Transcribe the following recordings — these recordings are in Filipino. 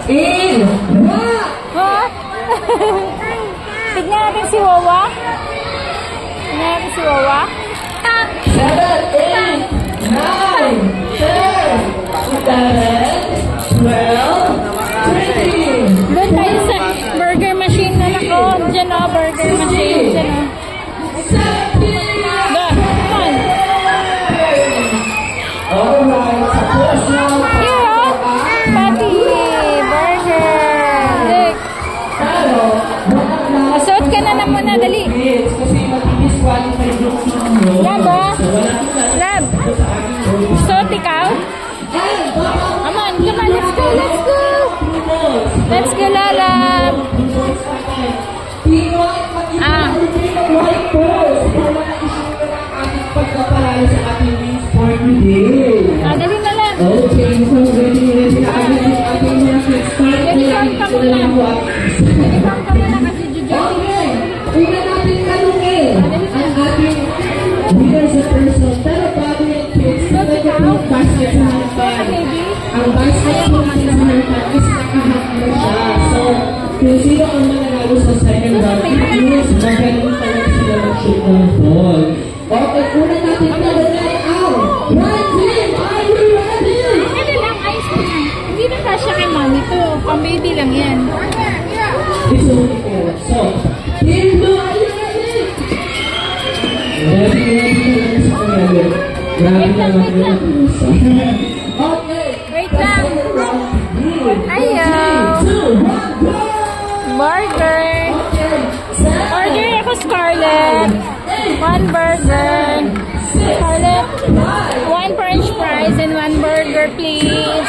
in, Ha? Tignan natin si Wawa. Tignan natin si Wawa. 7, 8, 9, 10, 11, 12, 13. Doon tayo sa burger machine na ako. Diyan o, burger machine. Diyan o. Doon, come on. Alright, tapos na. Here o. Patty, burger. Look. Masuot ka na muna, dali. Kasi mag-disqualify yung sino. Lab o. Lab. Suot ikaw? Come on, let's go, let's go. Let's go, Lalab. Ah. Ah, dali na lang. Okay, so ready na Uniform ka muna. Uniform ka muna kasi Juju. Okay, una natin tanungin ang ating winner sa person. Pero bago yan, kids, ito yung basket sa harapan. Ang basket sa harapan is nakahak na siya. So, kung sino ang mananalo sa second round, is magaling talaga sila mag-shoot ng ball. Okay, una natin tanungin ang one team, are you ready? Ano lang, ayos na. Hindi na kasya kay mami to. Pang baby lang yan. This will be fair. So, team blue, are you ready? Okay. Wait lang. Ayaw. Burger. Order ako, Scarlett. One burger. Scarlett. One french fries and one burger, please.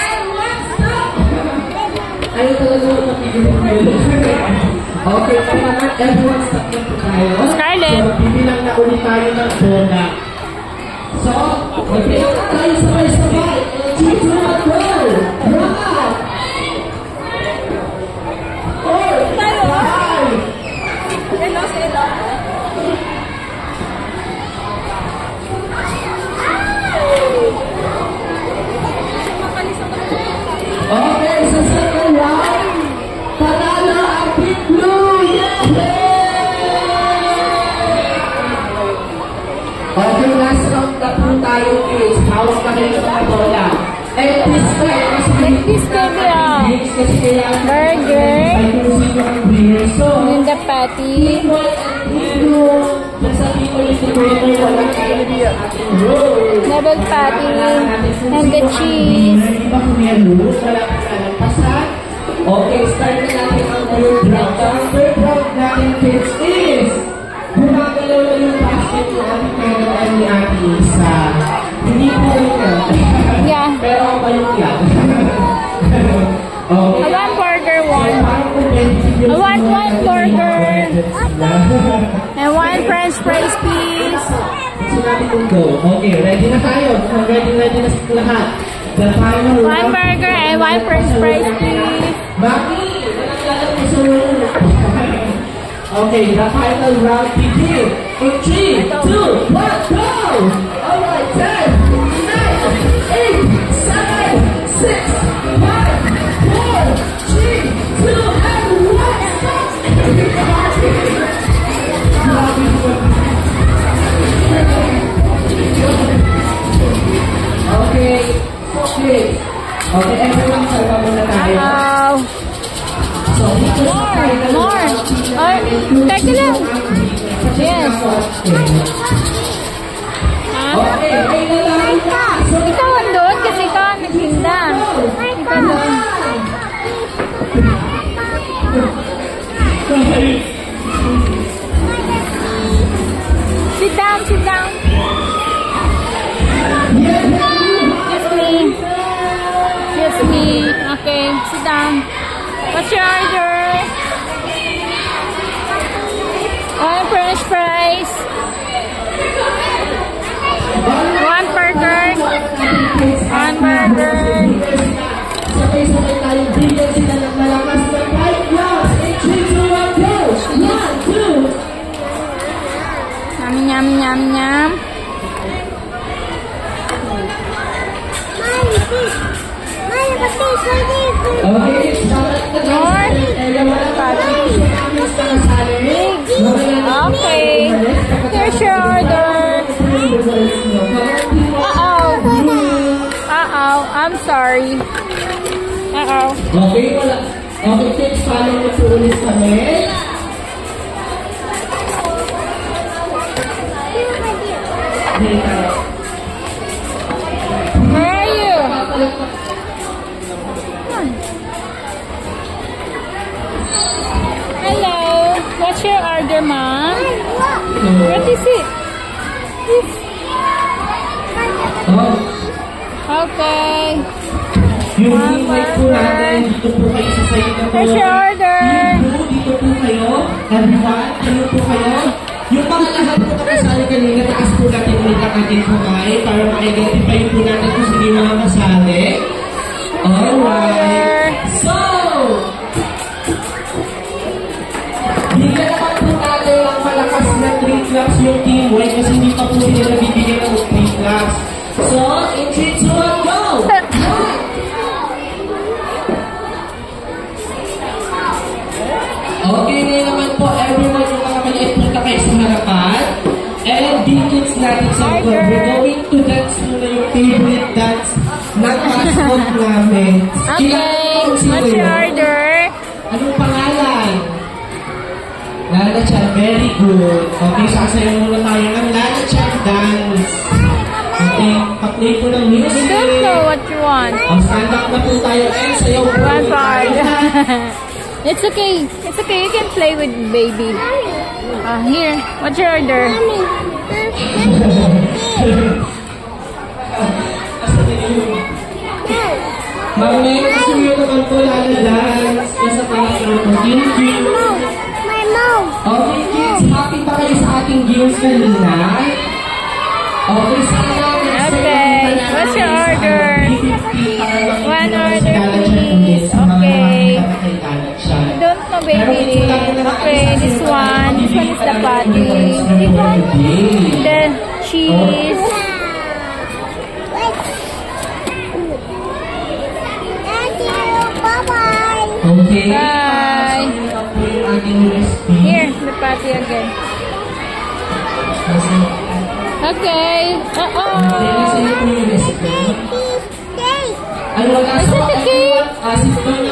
Okay, kapag everyone's tatlong po tayo. Scarlett. So, bibilang na ulit tayo ng bola. So, okay, tayo sabay-sabay. 2, 2, go! Rock! 4, 5. Hello, hello. Okay, sa second round, panalo ang Team Blue! Okay, last round na po tayo, kids. Hawak na kayo sa mga bola. And this time, Like this, baby, oh. Burger. And the patty. Double patty. And the cheese. Okay, start na natin ang third round. Ang third round natin, kids, is gumagalaw na yung basket ng ating kailangan ni Ate Isa. Hindi po yun. Yeah. Pero ang balik yan. Okay. I want burger one. I want one burger. And one french fries, please. Sinabi kong go. Okay, ready na tayo. Ready na lahat. The final One round. burger and one french fries, please. Maki! Okay, the final round begins. In 3, 2, 1, go! Alright, 10, 9, 8, 7, 6, 5, 4, 3, 2, and 1, stop! Okay, okay. Okay, everyone, salva muna tayo. So, More. Or, teka lang. Yes. okay, okay na lang. Ikaw andun kasi ikaw ang nagtinda. Ikaw doon. Sit down, sit down. Just me. Just me. Okay, sit down. What's your order? One french fries. One burger. One burger. Sabay-sabay tayo bigyan sila ng malakas na 5 rounds. In 3, 2, 1, go! 1, 2. Yum, yum, yum, yum. Okay, Uh-oh. Okay, wala. Okay, kids, follow mo po ulit kami. Where are you? Hello. What's your order, Mom? What is it? Oh, Okay. yung invite po natin, dito po kayo sa side na po. Where's your order? Dito po kayo. Everyone, ano po kayo? Yung mga lahat po nakasali kanina, taas po natin ulit ang ating kamay para ma-identify po natin kung sino yung mga kasali. Alright. So, bigyan naman po natin ang malakas na 3 claps yung team white kasi hindi pa po nila nabibigyan ng 3 claps. So, in 3, 2, 1, go! Okay, ngayon naman po, everyone yung mga maliit punta kayo sa harapan. And kids natin sa floor. We're going to dance muna yung favorite dance ng mascot namin. Okay. What's your order? Anong pangalan? Lala Chan, very good. Okay, sasayaw muna tayo ng Lala Chan dance. Okay, pa-play po ng music. You don't know what you want. Stand up na po tayo and sayaw po. One part. It's okay. It's okay. You can play with baby. Here. What's your order? Mami, gusto nyo naman po Lala dance. Nasa pangalan po. Thank you. Okay, kids. Happy ba kayo sa ating games kanina? Okay, sana. Okay. What's your order? One order, please. Okay. Don't know, baby. Okay, this one. This one is the patty. The cheese. Okay. Bye. Here, the patty again. Okay. Ano wala sa Is it the cake? Sit down